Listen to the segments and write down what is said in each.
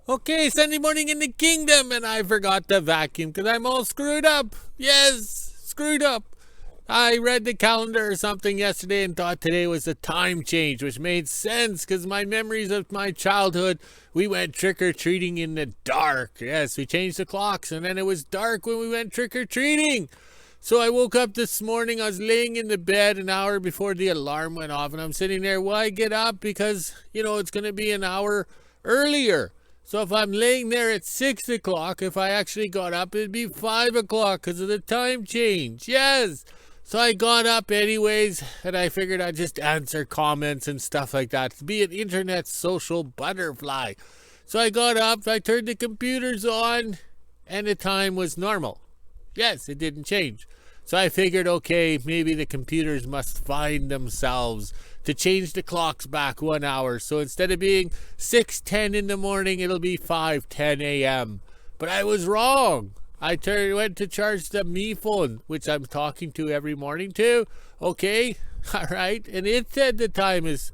Okay, Sunday morning in the kingdom, and I forgot to vacuum because I'm all screwed up. Yes, screwed up. I read the calendar or something yesterday and thought today was a time change, which made sense because my memories of my childhood, we went trick-or-treating in the dark. Yes, we changed the clocks, and then it was dark when we went trick-or-treating. So I woke up this morning, I was laying in the bed an hour before the alarm went off, and I'm sitting there, why get up? Because, it's going to be an hour earlier. So if I'm laying there at 6 o'clock, if I actually got up, it'd be 5 o'clock because of the time change. Yes. So I got up anyways, and I figured I'd just answer comments and stuff like that. To be an internet social butterfly. So I got up, I turned the computers on, and the time was normal. Yes, it didn't change. So I figured, okay, maybe the computers must find themselves to change the clocks back 1 hour. So instead of being 6:10 in the morning, it'll be 5:10 a.m. But I was wrong. I went to charge the me phone, which I'm talking to every morning too. Okay, all right. And it said the time is,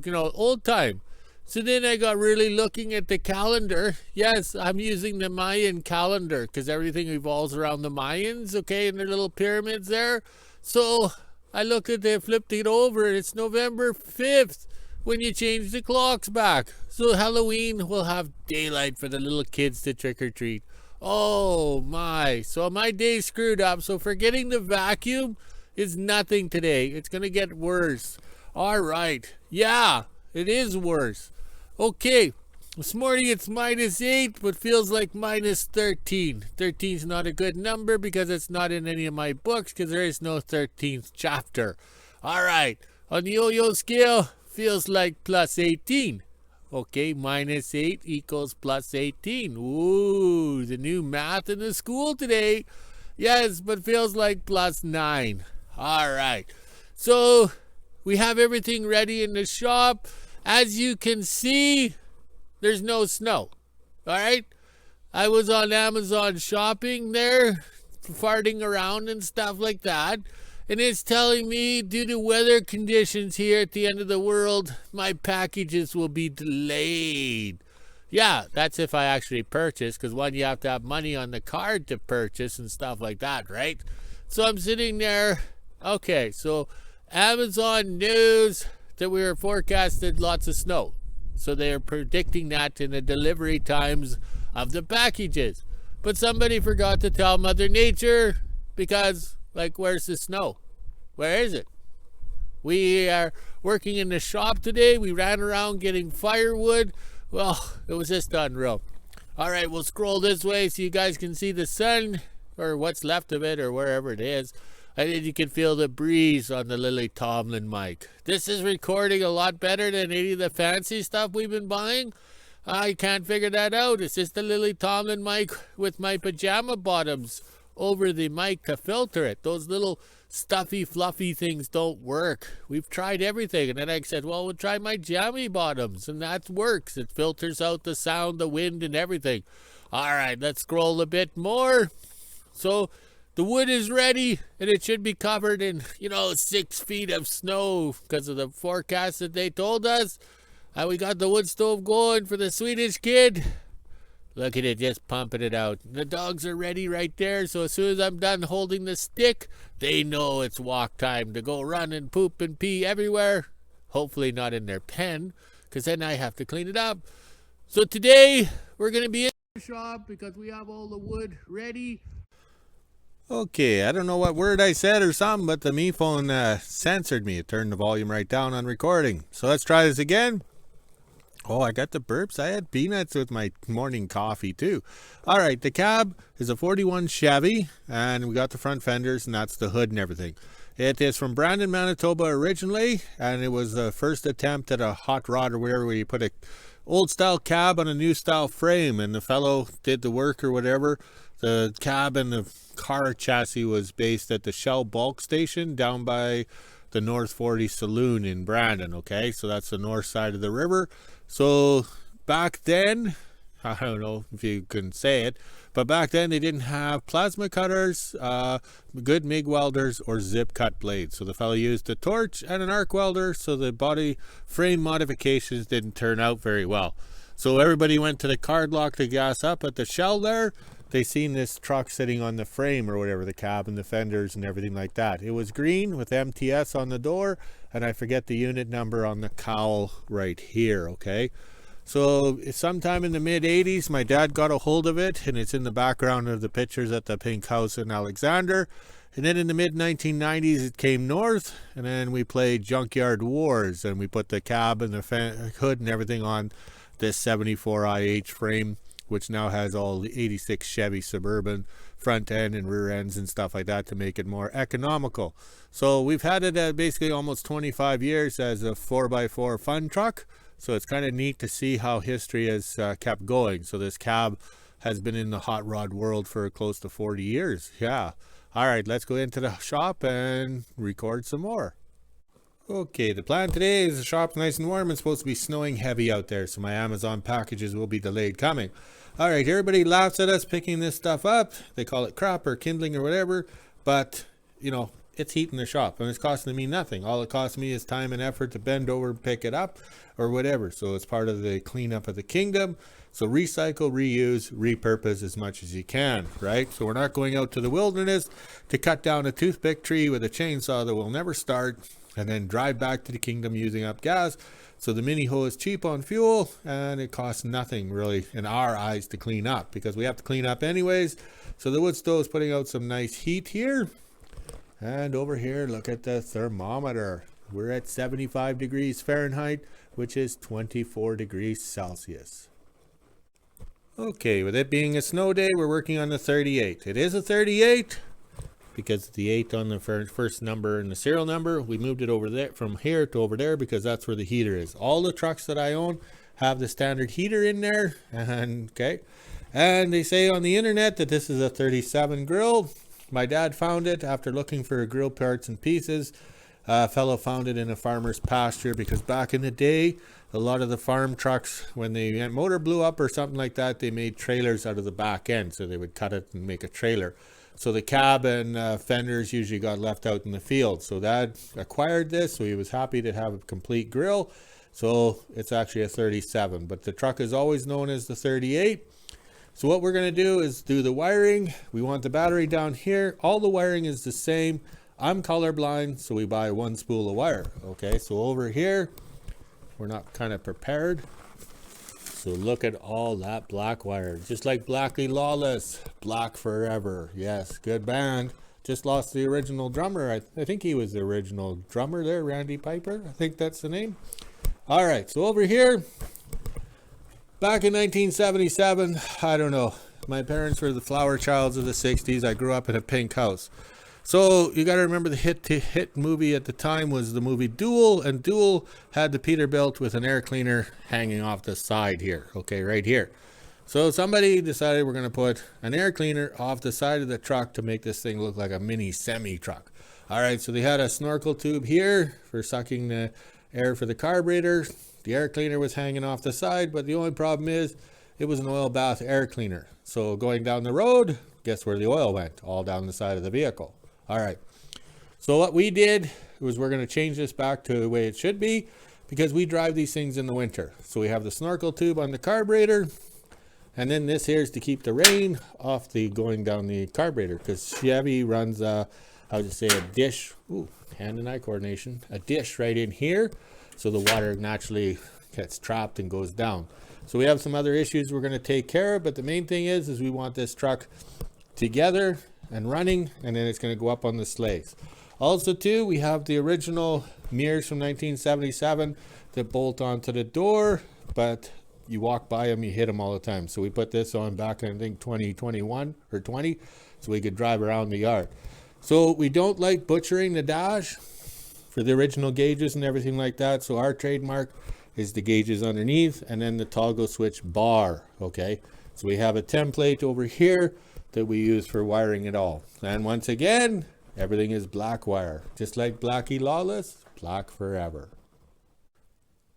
old time. So then I got really looking at the calendar. Yes, I'm using the Mayan calendar because everything revolves around the Mayans, okay, and their little pyramids there. So I looked at it, flipped it over, and it's November 5th when you change the clocks back. So Halloween will have daylight for the little kids to trick or treat. Oh my, so my day's screwed up. So forgetting the vacuum is nothing today. It's going to get worse. All right. Yeah, it is worse. Okay, this morning it's -8, but feels like -13. 13 is not a good number because it's not in any of my books because there is no 13th chapter. All right, on the yo-yo scale, feels like +18. Okay, -8 equals +18. Ooh, the new math in the school today. Yes, but feels like +9. All right, so we have everything ready in the shop. As you can see, there's no snow. All right, I was on Amazon shopping there, farting around and stuff like that. And it's telling me due to weather conditions here at the end of the world, my packages will be delayed. Yeah, that's if I actually purchase, because one, you have to have money on the card to purchase and stuff like that, right? So I'm sitting there. Okay, so Amazon news that we were forecasted lots of snow. So they are predicting that in the delivery times of the packages. But somebody forgot to tell Mother Nature because, where's the snow? Where is it? We are working in the shop today. We ran around getting firewood. Well, it was just unreal. All right, we'll scroll this way so you guys can see the sun or what's left of it or wherever it is. And then you can feel the breeze on the Lily Tomlin mic. This is recording a lot better than any of the fancy stuff we've been buying. I can't figure that out. It's just the Lily Tomlin mic with my pajama bottoms over the mic to filter it. Those little stuffy, fluffy things don't work. We've tried everything. And then I said, well, we'll try my jammy bottoms. And that works. It filters out the sound, the wind, and everything. All right, let's scroll a bit more. So the wood is ready, and it should be covered in, 6 feet of snow because of the forecast that they told us. And we got the wood stove going for the Swedish kid. Look at it, just pumping it out. The dogs are ready right there, so as soon as I'm done holding the stick, they know it's walk time to go run and poop and pee everywhere. Hopefully not in their pen, because then I have to clean it up. So today, we're going to be in the shop because we have all the wood ready. Okay, I don't know what word I said or something, but the me phone censored me. It turned the volume right down on recording. So let's try this again. Oh, I got the burps. I had peanuts with my morning coffee too. All right, the cab is a 41 Chevy, and we got the front fenders, and that's the hood and everything. It is from Brandon, Manitoba originally, and it was the first attempt at a hot rod or whatever, where you put a old style cab on a new style frame, and the fellow did the work or whatever. The cab and the car chassis was based at the Shell bulk station down by the North 40 Saloon in Brandon. Okay, so that's the north side of the river. So back then, I don't know if you can say it, but back then they didn't have plasma cutters, good MIG welders, or zip cut blades. So the fellow used a torch and an arc welder, so the body frame modifications didn't turn out very well. So everybody went to the card lock to gas up at the shell there. They seen this truck sitting on the frame or whatever, the cab and the fenders and everything like that. It was green with MTS on the door, and I forget the unit number on the cowl right here, okay? So sometime in the mid 80s, my dad got a hold of it, and it's in the background of the pictures at the Pink House in Alexander. And then in the mid 1990s, it came north, and then we played Junkyard Wars, and we put the cab and the hood and everything on this 74 IH frame, which now has all the 86 Chevy Suburban front end and rear ends and stuff like that to make it more economical. So we've had it basically almost 25 years as a 4x4 fun truck. So it's kind of neat to see how history has kept going. So this cab has been in the hot rod world for close to 40 years. Yeah. All right, let's go into the shop and record some more. Okay, the plan today is the shop's nice and warm. It's supposed to be snowing heavy out there, so my Amazon packages will be delayed coming. All right, everybody laughs at us picking this stuff up. They call it crap or kindling or whatever, but, you know, it's heating the shop, and it's costing me nothing. All it costs me is time and effort to bend over and pick it up or whatever. So it's part of the cleanup of the kingdom. So recycle, reuse, repurpose as much as you can, right? So we're not going out to the wilderness to cut down a toothpick tree with a chainsaw that will never start and then drive back to the kingdom using up gas. So the mini hoe is cheap on fuel, and it costs nothing really in our eyes to clean up, because we have to clean up anyways. So the wood stove is putting out some nice heat here. And over here, look at the thermometer. We're at 75 degrees Fahrenheit, which is 24 degrees Celsius. Okay, with it being a snow day, we're working on the 38. It is a 38 because the 8 on the first number and the serial number. We moved it over there from here to over there because that's where the heater is. All the trucks that I own have the standard heater in there. And okay, and they say on the internet that this is a 37 grill. My dad found it after looking for grill parts and pieces. A fellow found it in a farmer's pasture, because back in the day, a lot of the farm trucks, when the motor blew up or something like that, they made trailers out of the back end. So they would cut it and make a trailer. So the cab and fenders usually got left out in the field. So Dad acquired this, so he was happy to have a complete grill. So it's actually a 37, but the truck is always known as the 38. So what we're going to do is do the wiring. We want the battery down here. All the wiring is the same. I'm colorblind, so we buy one spool of wire. Okay, so over here, we're not kind of prepared. So look at all that black wire, just like Blackie Lawless, Black Forever. Yes, good band. Just lost the original drummer. I think he was the original drummer there, Randy Piper. I think that's the name. All right, so over here, back in 1977, I don't know. My parents were the flower childs of the 60s. I grew up in a pink house. So you got to remember the hit movie at the time was the movie Duel, and Duel had the Peterbilt with an air cleaner hanging off the side here, okay, right here. So somebody decided we're going to put an air cleaner off the side of the truck to make this thing look like a mini semi truck. All right, so they had a snorkel tube here for sucking the air for the carburetor. The air cleaner was hanging off the side, but the only problem is it was an oil bath air cleaner. So going down the road, guess where the oil went? All down the side of the vehicle. All right, so what we did was we're going to change this back to the way it should be, because we drive these things in the winter. So we have the snorkel tube on the carburetor, and then this here is to keep the rain off the going down the carburetor, because Chevy runs how would you say, a dish, ooh, hand and eye coordination, a dish right in here, so the water naturally gets trapped and goes down. So we have some other issues we're going to take care of, but the main thing is we want this truck together and running, and then it's going to go up on the sleighs. Also too, we have the original mirrors from 1977 that bolt onto the door, but you walk by them, you hit them all the time. So we put this on back in, I think, 2021 or 20, so we could drive around the yard. So we don't like butchering the dash for the original gauges and everything like that. So our trademark is the gauges underneath, and then the toggle switch bar, okay? So we have a template over here that we use for wiring it all. And once again, everything is black wire, just like Blackie Lawless, Black Forever.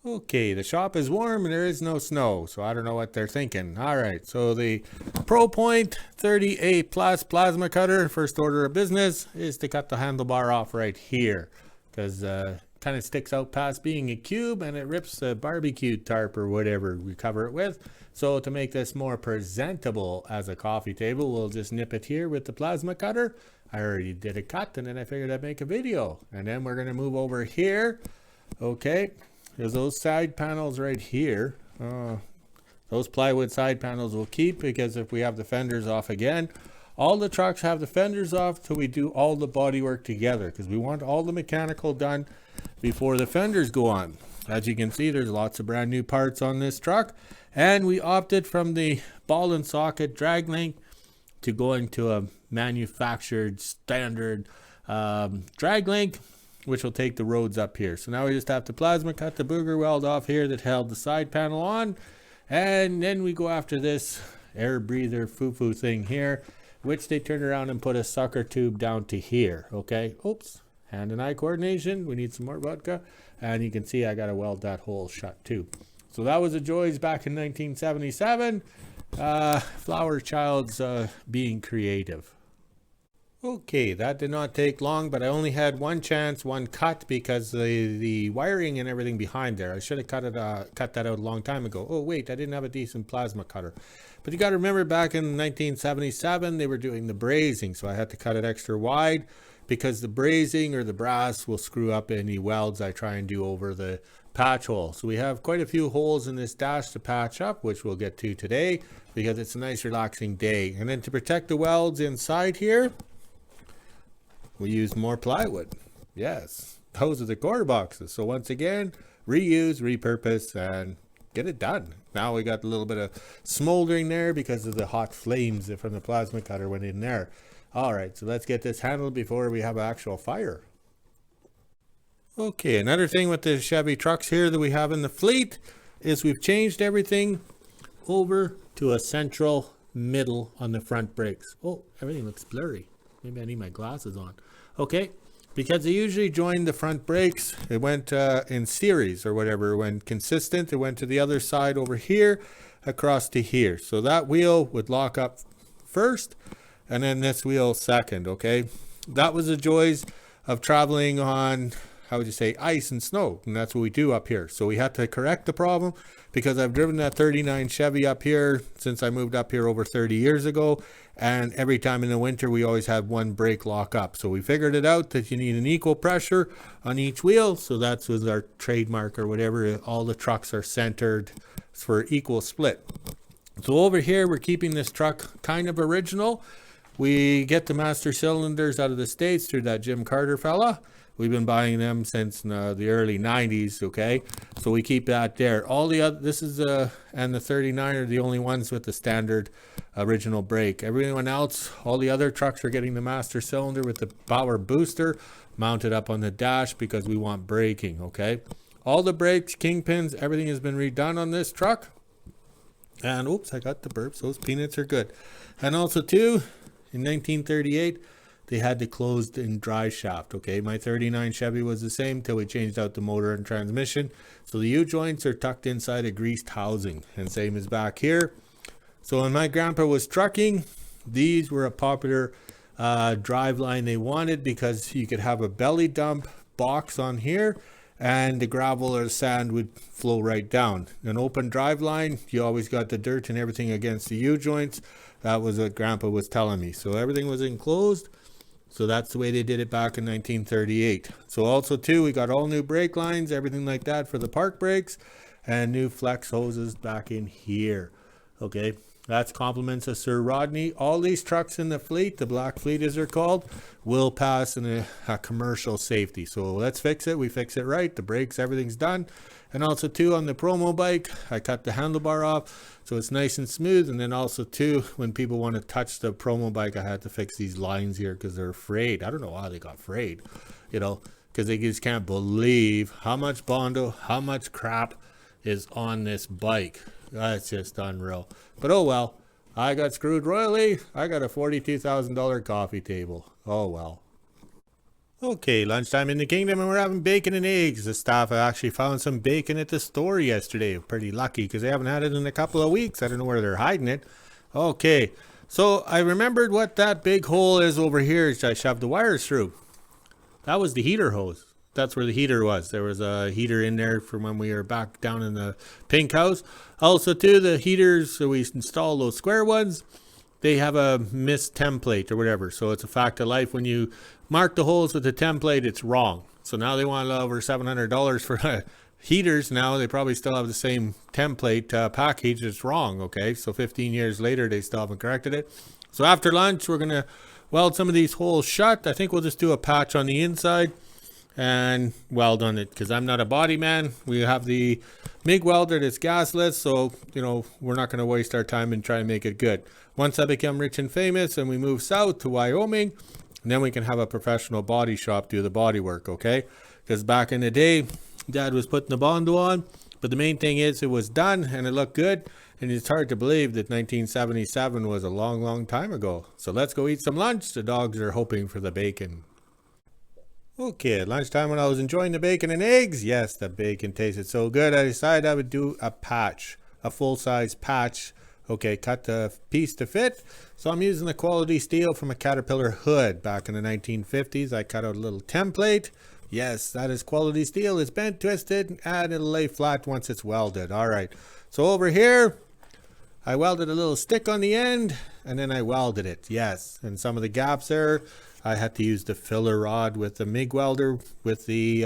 Okay, the shop is warm and there is no snow, so I don't know what they're thinking. All right, so the ProPoint 38 Plus plasma cutter, first order of business is to cut the handlebar off right here, because kind of sticks out past being a cube, and it rips the barbecue tarp or whatever we cover it with. So to make this more presentable as a coffee table, we'll just nip it here with the plasma cutter. I already did a cut, and then I figured I'd make a video. And then we're going to move over here. Okay, there's those side panels right here. Those plywood side panels will keep, because if we have the fenders off again, all the trucks have the fenders off till we do all the body work together, because we want all the mechanical done before the fenders go on. As you can see, there's lots of brand new parts on this truck, and we opted from the ball and socket drag link to going to a manufactured standard drag link, which will take the roads up here. So now we just have to plasma cut the booger weld off here that held the side panel on, and then we go after this air breather foo-foo thing here, which they turn around and put a sucker tube down to here. Okay, oops, hand and eye coordination, we need some more vodka, and you can see I gotta weld that hole shut too. So that was the joys back in 1977. Flower Child's being creative. Okay, that did not take long, but I only had one chance, one cut, because the wiring and everything behind there, I should have cut that out a long time ago. Oh wait, I didn't have a decent plasma cutter. But you got to remember, back in 1977, they were doing the brazing, so I had to cut it extra wide, because the brazing or the brass will screw up any welds I try and do over the patch hole. So we have quite a few holes in this dash to patch up, which we'll get to today, because it's a nice relaxing day. And then to protect the welds inside here, we use more plywood. Yes, those are the core boxes. So once again, reuse, repurpose, and get it done. Now we got a little bit of smoldering there because of the hot flames from the plasma cutter went in there. All right, so let's get this handled before we have an actual fire. Okay, another thing with the Chevy trucks here that we have in the fleet is we've changed everything over to a central middle on the front brakes. Oh, everything looks blurry. Maybe I need my glasses on. Okay, because they usually join the front brakes, it went in series or whatever, when consistent, it went to the other side over here, across to here. So that wheel would lock up first, and then this wheel second, okay? That was the joys of traveling on, how would you say, ice and snow, and that's what we do up here. So we had to correct the problem, because I've driven that 39 Chevy up here since I moved up here over 30 years ago, and every time in the winter we always had one brake lock up. So we figured it out that you need an equal pressure on each wheel, so that was our trademark or whatever. All the trucks are centered for equal split. So over here we're keeping this truck kind of original. We get the master cylinders out of the States through that Jim Carter fella. We've been buying them since the early 90s, okay? So we keep that there. All the other, this is and the 39 are the only ones with the standard original brake. Everyone else, all the other trucks are getting the master cylinder with the power booster mounted up on the dash, because we want braking, okay? All the brakes, kingpins, everything has been redone on this truck. And oops, I got the burps. Those peanuts are good. And also too, in 1938, they had the closed in dry shaft. Okay, my 39 Chevy was the same till we changed out the motor and transmission. So the U-joints are tucked inside a greased housing, and same as back here. So when my grandpa was trucking, these were a popular drive line they wanted, because you could have a belly dump box on here, and the gravel or the sand would flow right down. An open drive line, you always got the dirt and everything against the U-joints. That was what grandpa was telling me. So everything was enclosed. So that's the way they did it back in 1938. So also too, we got all new brake lines, everything like that for the park brakes, and new flex hoses back in here. Okay, that's compliments of Sir Rodney. All these trucks in the fleet, the black fleet as they're called, will pass in a commercial safety. So let's fix it. We fix it right. The brakes, everything's done. And also too, on the promo bike, I cut the handlebar off so it's nice and smooth. And then also too, when people want to touch the promo bike, I had to fix these lines here because they're afraid. I don't know why they got afraid, you know, because they just can't believe how much Bondo, how much crap is on this bike. That's just unreal. But oh well, I got screwed royally. I got a $42,000 coffee table. Oh well. Okay, lunchtime in the kingdom, and we're having bacon and eggs. The staff actually found some bacon at the store yesterday. Pretty lucky, because they haven't had it in a couple of weeks. I don't know where they're hiding it. Okay, so I remembered what that big hole is over here that I shoved the wires through. That was the heater hose. that's where the heater was. There was a heater in there from when we were back down in the pink house. Also, too, the heaters, so we installed those square ones. They have a missed template or whatever. So it's a fact of life. When you mark the holes with the template, it's wrong. So now they want over $700 for heaters. Now they probably still have the same template package. It's wrong. Okay. So 15 years later, they still haven't corrected it. So after lunch, we're going to weld some of these holes shut. I think we'll just do a patch on the inside and weld on it, because I'm not a body man. We have the MIG welder that's gasless, so we're not going to waste our time and try and make it good. Once I become rich and famous and we move south to Wyoming, then we can have a professional body shop do the body work, okay? Because back in the day, Dad was putting the Bondo on, but the main thing is it was done and it looked good, and it's hard to believe that 1977 was a long, long time ago. So let's go eat some lunch. The dogs are hoping for the bacon. Okay, at lunchtime when I was enjoying the bacon and eggs, yes, the bacon tasted so good, I decided I would do a patch, a full-size patch. Okay, cut the piece to fit. So I'm using the quality steel from a Caterpillar hood back in the 1950s. I cut out a little template. Yes, that is quality steel. It's bent, twisted, and it'll lay flat once it's welded. All right, so over here, I welded a little stick on the end, and then I welded it. Yes, and some of the gaps there, I had to use the filler rod with the MIG welder with the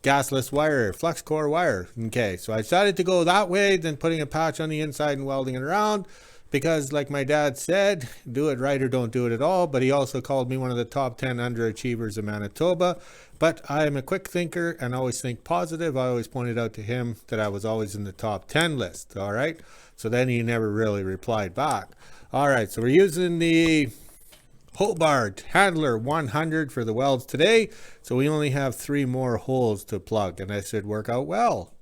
gasless wire, flux core wire. Okay, so I decided to go that way than putting a patch on the inside and welding it around, because like my dad said, do it right or don't do it at all. But he also called me one of the top 10 underachievers in Manitoba. But I am a quick thinker and always think positive. I always pointed out to him that I was always in the top 10 list. All right, so then he never really replied back. All right, so we're using the Hobart Handler 100 for the welds today, so we only have 3 more holes to plug, and that should work out well.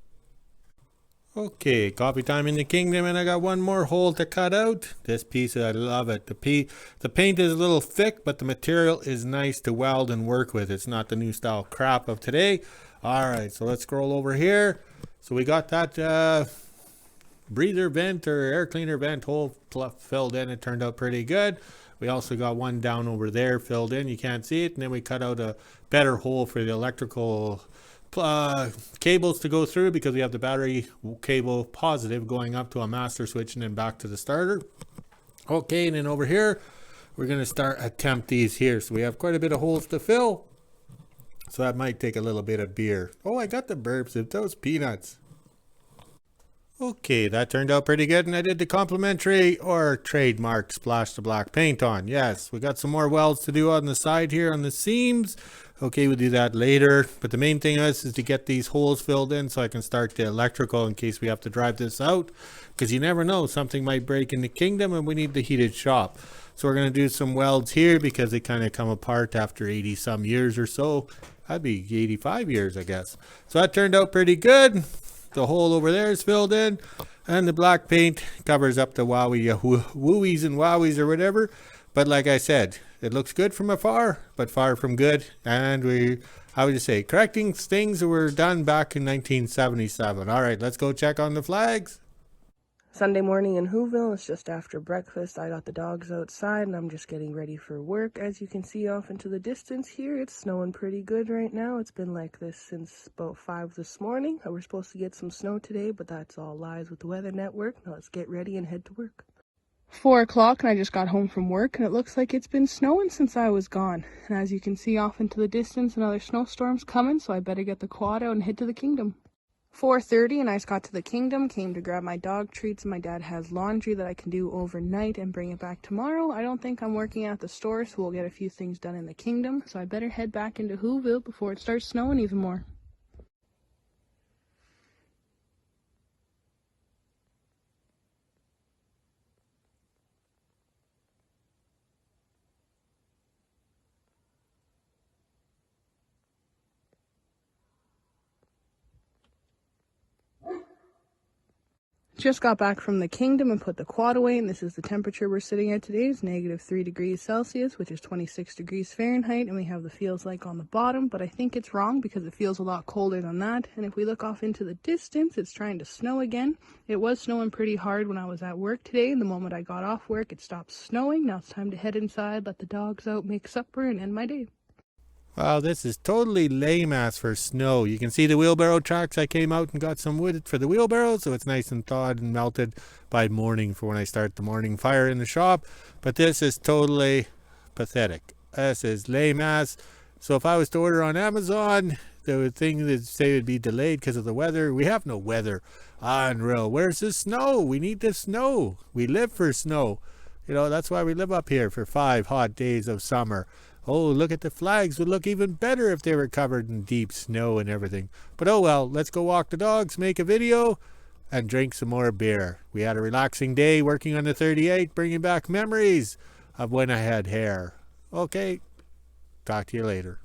Okay, coffee time in the kingdom, and I got one more hole to cut out. This piece, I love it. The paint is a little thick, but the material is nice to weld and work with. It's not the new style crap of today. All right, so let's scroll over here. So we got that breather vent or air cleaner vent hole filled in. It turned out pretty good. We also got one down over there filled in. You can't see it. And then we cut out a better hole for the electrical cables to go through, because we have the battery cable positive going up to a master switch and then back to the starter. Okay, and then over here, we're going to attempt these here. So we have quite a bit of holes to fill. So that might take a little bit of beer. Oh, I got the burps of those peanuts. Okay, that turned out pretty good, and I did the complimentary or trademark splash the black paint on. Yes, we got some more welds to do on the side here on the seams. Okay, we'll do that later, but the main thing is to get these holes filled in so I can start the electrical in case we have to drive this out, because you never know, something might break in the kingdom and we need the heated shop. So we're going to do some welds here because they kind of come apart after 80 some years or so. That'd be 85 years, I guess. So that turned out pretty good. The hole over there is filled in, and the black paint covers up the wooies and wowies or whatever. But like I said, it looks good from afar, but far from good. And how would you say, correcting things that were done back in 1977. All right, let's go check on the flags. Sunday morning in WHO-ville. It's just after breakfast. I got the dogs outside and I'm just getting ready for work. As you can see off into the distance here, it's snowing pretty good right now. It's been like this since about 5 this morning. We're supposed to get some snow today, but that's all lies with the weather network. Now let's get ready and head to work. 4 o'clock and I just got home from work, and it looks like it's been snowing since I was gone. And as you can see off into the distance, another snowstorm's coming, so I better get the quad out and head to the kingdom. 4:30 and I just got to the kingdom, came to grab my dog treats, and my dad has laundry that I can do overnight and bring it back tomorrow. I don't think I'm working at the store, so we'll get a few things done in the kingdom, so I better head back into WHO-ville before it starts snowing even more. Just got back from the kingdom and put the quad away, and this is the temperature we're sitting at today. It's -3 degrees Celsius, which is 26 degrees Fahrenheit, and we have the feels like on the bottom, but I think it's wrong because it feels a lot colder than that. And if we look off into the distance, it's trying to snow again. It was snowing pretty hard when I was at work today, and the moment I got off work, it stopped snowing. Now it's time to head inside, let the dogs out, make supper, and end my day. Wow, this is totally lame ass for snow. You can see the wheelbarrow tracks. I came out and got some wood for the wheelbarrow, so it's nice and thawed and melted by morning for when I start the morning fire in the shop. But this is totally pathetic. This is lame ass. So if I was to order on Amazon, the thing that say it would be delayed because of the weather. We have no weather. Unreal. Where's the snow? We need the snow. We live for snow. You know, that's why we live up here for 5 hot days of summer. Oh, look at the flags. Would look even better if they were covered in deep snow and everything. But oh well, let's go walk the dogs, make a video, and drink some more beer. We had a relaxing day working on the 38, bringing back memories of when I had hair. Okay, talk to you later.